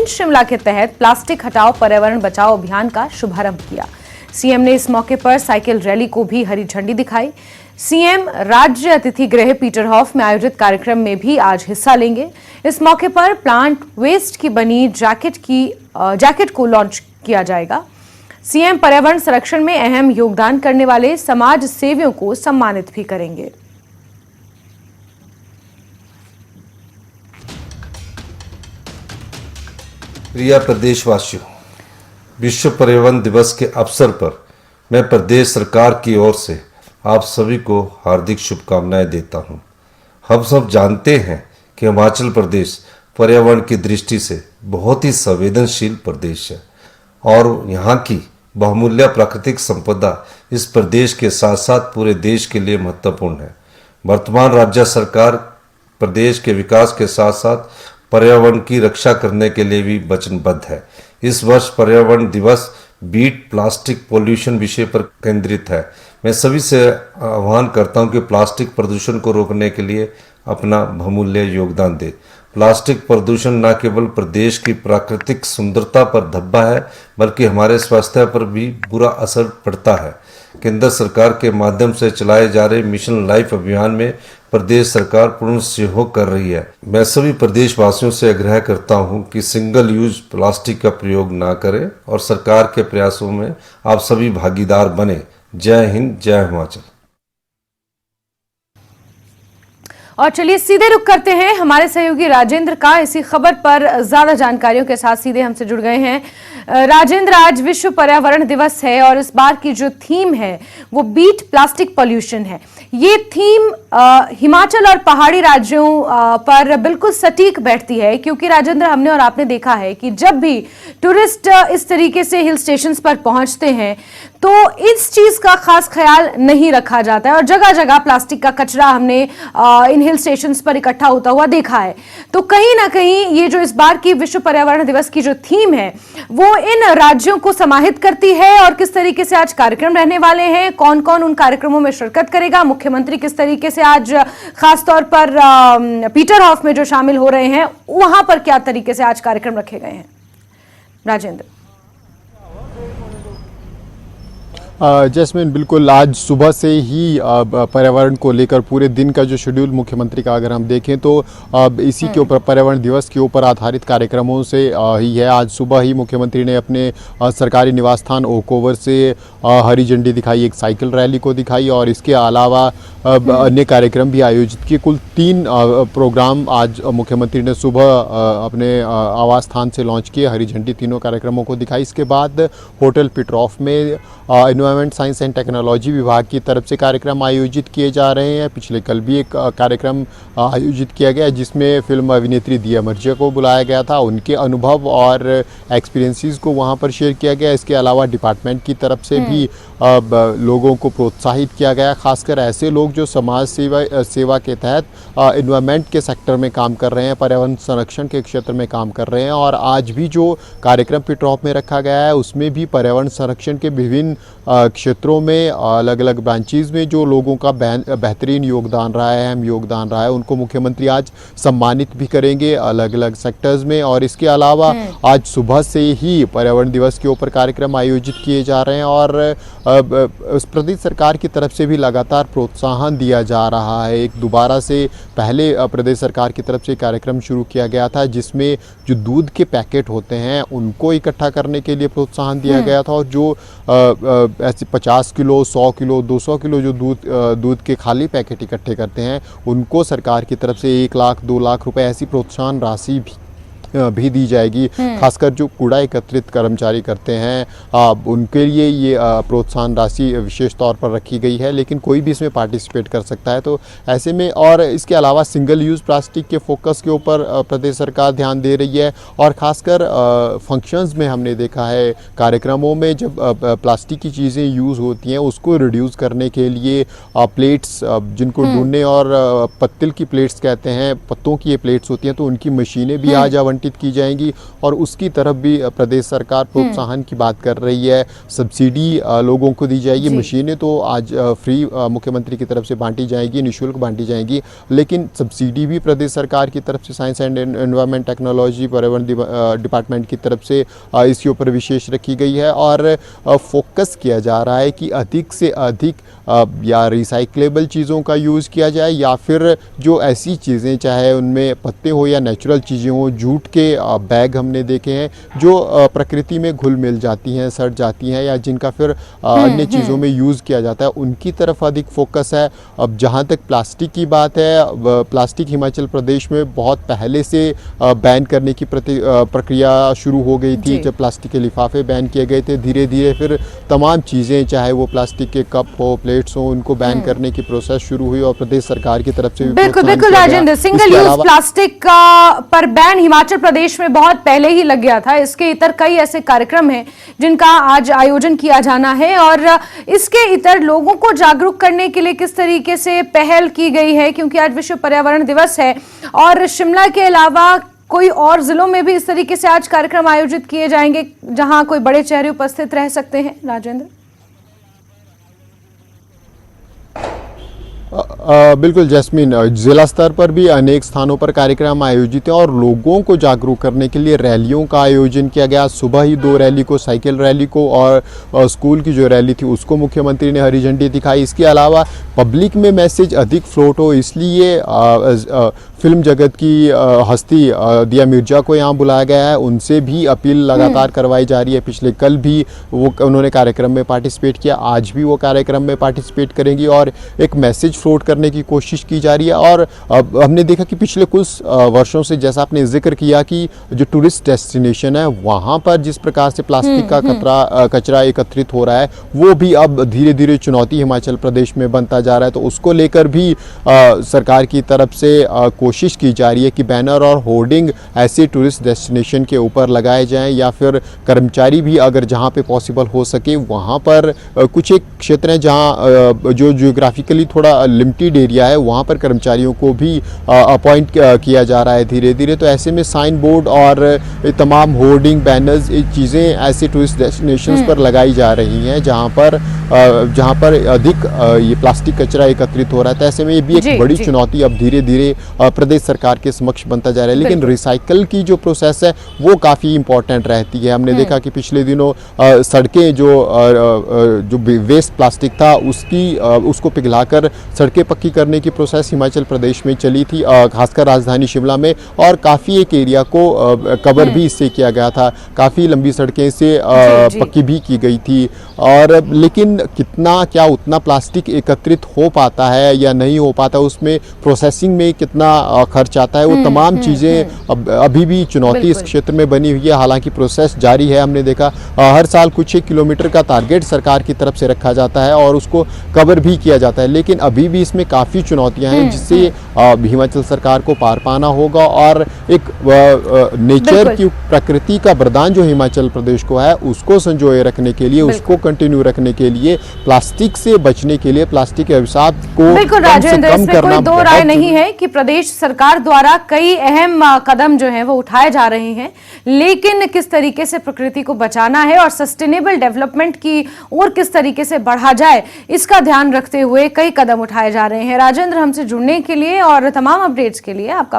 शिमला के तहत प्लास्टिक हटाओ पर्यावरण बचाओ अभियान का शुभारंभ किया। सीएम ने इस मौके पर साइकिल रैली को भी हरी झंडी दिखाई। सीएम राज्य अतिथि गृह पीटरहॉफ में आयोजित कार्यक्रम में भी आज हिस्सा लेंगे। इस मौके पर प्लांट वेस्ट की बनी जैकेट को लॉन्च किया जाएगा। सीएम पर्यावरण संरक्षण में अहम योगदान करने वाले समाज सेवियों को सम्मानित भी करेंगे। प्रिय प्रदेशवासियों, विश्व पर्यावरण दिवस के अवसर पर मैं प्रदेश सरकार की ओर से आप सभी को हार्दिक शुभकामनाएं देता हूं। हम सब जानते हैं कि हिमाचल प्रदेश पर्यावरण की दृष्टि से बहुत ही संवेदनशील प्रदेश है और यहाँ की बहुमूल्य प्राकृतिक संपदा इस प्रदेश के साथ साथ पूरे देश के लिए महत्वपूर्ण है। वर्तमान राज्य सरकार प्रदेश के विकास के साथ साथ पर्यावरण की रक्षा करने के लिए भी वचनबद्ध है। इस वर्ष पर्यावरण दिवस बीट प्लास्टिक पोल्यूशन विषय पर केंद्रित है। मैं सभी से आह्वान करता हूं कि प्लास्टिक प्रदूषण को रोकने के लिए अपना बहुमूल्य योगदान दे। प्लास्टिक प्रदूषण न केवल प्रदेश की प्राकृतिक सुंदरता पर धब्बा है बल्कि हमारे स्वास्थ्य पर भी बुरा असर पड़ता है। केंद्र सरकार के माध्यम से चलाए जा रहे मिशन लाइफ अभियान में प्रदेश सरकार पूर्ण सहयोग कर रही है। मैं सभी प्रदेशवासियों से आग्रह करता हूं कि सिंगल यूज प्लास्टिक का प्रयोग ना करें और सरकार के प्रयासों में आप सभी भागीदार बने। जय हिंद, जय हिमाचल। और चलिए सीधे रुख करते हैं हमारे सहयोगी राजेंद्र का। इसी खबर पर ज्यादा जानकारियों के साथ सीधे हमसे जुड़ गए हैं। राजेंद्र, आज विश्व पर्यावरण दिवस है और इस बार की जो थीम है वो बीट प्लास्टिक पॉल्यूशन है। ये थीम हिमाचल और पहाड़ी राज्यों पर बिल्कुल सटीक बैठती है, क्योंकि राजेंद्र हमने और आपने देखा है कि जब भी टूरिस्ट इस तरीके से हिल स्टेशंस पर पहुंचते हैं तो इस चीज का खास ख्याल नहीं रखा जाता है और जगह जगह प्लास्टिक का कचरा हमने इन हिल स्टेशंस पर इकट्ठा होता हुआ देखा है। तो कहीं ना कहीं ये जो इस बार की विश्व पर्यावरण दिवस की जो थीम है वो इन राज्यों को समाहित करती है। और किस तरीके से आज कार्यक्रम रहने वाले हैं, कौन कौन उन कार्यक्रमों में शिरकत करेगा, मुख्यमंत्री किस तरीके से आज खासतौर पर पीटरहॉफ में जो शामिल हो रहे हैं वहां पर क्या तरीके से आज कार्यक्रम रखे गए हैं? राजेंद्र। जैस्मिन, बिल्कुल आज सुबह से ही पर्यावरण को लेकर पूरे दिन का जो शेड्यूल मुख्यमंत्री का अगर हम देखें तो इसी के ऊपर पर्यावरण दिवस के ऊपर आधारित कार्यक्रमों से ही है। आज सुबह ही मुख्यमंत्री ने अपने सरकारी निवास स्थान ओक ओवर से हरी झंडी दिखाई, एक साइकिल रैली को दिखाई और इसके अलावा अन्य कार्यक्रम भी आयोजित किए। कुल 3 प्रोग्राम आज मुख्यमंत्री ने सुबह अपने आवास स्थान से लॉन्च किए, हरी झंडी तीनों कार्यक्रमों को दिखाई। इसके बाद होटल पीटरहॉफ में एनवायरमेंट साइंस एंड टेक्नोलॉजी विभाग की तरफ से कार्यक्रम आयोजित किए जा रहे हैं। पिछले कल भी एक कार्यक्रम आयोजित किया गया जिसमें फिल्म अभिनेत्री दिया मर्जिया को बुलाया गया था। उनके अनुभव और एक्सपीरियंसेस को वहां पर शेयर किया गया। इसके अलावा डिपार्टमेंट की तरफ से भी लोगों को प्रोत्साहित किया गया, खासकर ऐसे लोग जो समाज सेवा के तहत एनवायरमेंट के सेक्टर में काम कर रहे हैं, पर्यावरण संरक्षण के क्षेत्र में काम कर रहे हैं। और आज भी जो कार्यक्रम पीटरहॉफ में रखा गया है उसमें भी पर्यावरण संरक्षण के विभिन्न क्षेत्रों में अलग अलग ब्रांचेज में जो लोगों का बेहतरीन योगदान रहा है, अहम योगदान रहा है, उनको मुख्यमंत्री आज सम्मानित भी करेंगे अलग अलग सेक्टर्स में। और इसके अलावा आज सुबह से ही पर्यावरण दिवस के ऊपर कार्यक्रम आयोजित किए जा रहे हैं और प्रदेश सरकार की तरफ से भी लगातार प्रोत्साहन दिया जा रहा है। एक दोबारा से पहले प्रदेश सरकार की तरफ से कार्यक्रम शुरू किया गया था जिसमें जो दूध के पैकेट होते हैं उनको इकट्ठा करने के लिए प्रोत्साहन दिया गया था और जो ऐसे 50 किलो, 100 किलो, 200 किलो जो दूध के खाली पैकेट इकट्ठे करते हैं उनको सरकार की तरफ से 1 लाख 2 लाख रुपए ऐसी प्रोत्साहन राशि भी दी जाएगी। खासकर जो कूड़ा एकत्रित कर्मचारी करते हैं उनके लिए ये प्रोत्साहन राशि विशेष तौर पर रखी गई है, लेकिन कोई भी इसमें पार्टिसिपेट कर सकता है। तो ऐसे में और इसके अलावा सिंगल यूज़ प्लास्टिक के फोकस के ऊपर प्रदेश सरकार ध्यान दे रही है और ख़ासकर फंक्शंस में हमने देखा है, कार्यक्रमों में जब प्लास्टिक की चीज़ें यूज़ होती हैं उसको रिड्यूस करने के लिए प्लेट्स जिनको ढूंढने और पत्तल की प्लेट्स कहते हैं, पत्तों की ये प्लेट्स होती हैं, तो उनकी मशीनें भी आज आवंटित आवंटित की जाएंगी और उसकी तरफ भी प्रदेश सरकार प्रोत्साहन की बात कर रही है। सब्सिडी लोगों को दी जाएगी, मशीनें तो आज फ्री मुख्यमंत्री की तरफ से बांटी जाएगी, निःशुल्क बांटी जाएंगी, लेकिन सब्सिडी भी प्रदेश सरकार की तरफ से साइंस एंड एनवायरनमेंट टेक्नोलॉजी पर्यावरण डिपार्टमेंट की तरफ से इसके ऊपर विशेष रखी गई है और फोकस किया जा रहा है कि अधिक से अधिक या रिसाइक्लेबल चीज़ों का यूज़ किया जाए या फिर जो ऐसी चीज़ें चाहे उनमें पत्ते हो या नेचुरल चीज़ें हो, जूट के बैग हमने देखे हैं जो प्रकृति में घुल मिल जाती हैं, सड़ जाती हैं या जिनका फिर अन्य चीज़ों में यूज़ किया जाता है, उनकी तरफ अधिक फोकस है। अब जहाँ तक प्लास्टिक की बात है, प्लास्टिक हिमाचल प्रदेश में बहुत पहले से बैन करने की प्रक्रिया शुरू हो गई थी। जब प्लास्टिक के लिफाफे बैन किए गए थे, धीरे धीरे फिर तमाम चीज़ें चाहे वो प्लास्टिक के कप हो, प्लेट्स हो, उनको बैन करने की प्रोसेस शुरू हुई और प्रदेश सरकार की तरफ से भी बिल्कुल बिल्कुल राजेंद्र, सिंगल यूज प्लास्टिक पर बैन हिमाचल प्रदेश में बहुत पहले ही लग गया था। इसके इतर कई ऐसे कार्यक्रम हैं जिनका आज आयोजन किया जाना है और इसके इतर लोगों को जागरूक करने के लिए किस तरीके से पहल की गई है, क्योंकि आज विश्व पर्यावरण दिवस है और शिमला के अलावा कोई और जिलों में भी इस तरीके से आज कार्यक्रम आयोजित किए जाएंगे जहां कोई बड़े चेहरे उपस्थित रह सकते हैं। राजेंद्र, बिल्कुल जैस्मिन, जिला स्तर पर भी अनेक स्थानों पर कार्यक्रम आयोजित हैं और लोगों को जागरूक करने के लिए रैलियों का आयोजन किया गया। सुबह ही 2 रैली को, साइकिल रैली को और स्कूल की जो रैली थी उसको मुख्यमंत्री ने हरी झंडी दिखाई। इसके अलावा पब्लिक में मैसेज अधिक फ्लोट हो इसलिए फिल्म जगत की हस्ती दिया मिर्जा को यहाँ बुलाया गया है। उनसे भी अपील लगातार करवाई जा रही है। पिछले कल भी उन्होंने कार्यक्रम में पार्टिसिपेट किया, आज भी वो कार्यक्रम में पार्टिसिपेट करेंगी और एक मैसेज फ्लोट करने की कोशिश की जा रही है। और हमने देखा कि पिछले कुछ वर्षों से, जैसा आपने जिक्र किया कि जो टूरिस्ट डेस्टिनेशन है वहाँ पर जिस प्रकार से प्लास्टिक का कचरा एकत्रित हो रहा है, वो भी अब धीरे धीरे चुनौती हिमाचल प्रदेश में बनता जा रहा है। तो उसको लेकर भी सरकार की तरफ से कोशिश की जा रही है कि बैनर और होर्डिंग ऐसे टूरिस्ट डेस्टिनेशन के ऊपर लगाए जाएं या फिर कर्मचारी भी अगर जहां पे पॉसिबल हो सके वहां पर कुछ एक क्षेत्र है जहां जो जियोग्राफिकली थोड़ा लिमिटेड एरिया है वहां पर कर्मचारियों को भी अपॉइंट किया जा रहा है धीरे धीरे। तो ऐसे में साइन बोर्ड और तमाम होर्डिंग, बैनर्स, ये चीज़ें ऐसे टूरिस्ट डेस्टिनेशंस पर लगाई जा रही हैं जहां पर अधिक ये प्लास्टिक कचरा एकत्रित हो रहा है। तो ऐसे में ये भी एक बड़ी चुनौती अब धीरे धीरे प्रदेश सरकार के समक्ष बनता जा रहा है। लेकिन रिसाइकल की जो प्रोसेस है वो काफ़ी इंपॉर्टेंट रहती है। हमने देखा कि पिछले दिनों सड़कें जो वेस्ट प्लास्टिक था उसको पिघलाकर सड़कें पक्की करने की प्रोसेस हिमाचल प्रदेश में चली थी, खासकर राजधानी शिमला में, और काफ़ी एक एरिया को कवर भी इससे किया गया था। काफ़ी लंबी सड़कें से पक्की भी की गई थी। और लेकिन क्या उतना प्लास्टिक एकत्रित हो पाता है या नहीं हो पाता, उसमें प्रोसेसिंग में कितना खर्च आता है, वो तमाम चीज़ें अभी भी चुनौती इस क्षेत्र में बनी हुई है। हालांकि प्रोसेस जारी है। हमने देखा हर साल कुछ 1 किलोमीटर का टारगेट सरकार की तरफ से रखा जाता है और उसको कवर भी किया जाता है, लेकिन अभी भी इसमें काफ़ी चुनौतियां हैं जिससे हिमाचल सरकार को पार पाना होगा और एक नेचर की, प्रकृति का वरदान जो हिमाचल प्रदेश को है उसको संजोए रखने के लिए, उसको कंटिन्यू रखने के लिए, प्लास्टिक से बचने के लिए, प्लास्टिक के अवसाद को बिल्कुल राजेंद्र, इसमें कोई दो राय नहीं है कि प्रदेश सरकार द्वारा कई अहम कदम जो हैं वो उठाए जा रहे हैं, लेकिन किस तरीके से प्रकृति को बचाना है और सस्टेनेबल डेवलपमेंट की ओर किस तरीके से बढ़ा जाए, इसका ध्यान रखते हुए कई कदम उठाए जा रहे हैं। राजेंद्र, हमसे जुड़ने के लिए और तमाम अपडेट्स के लिए आपका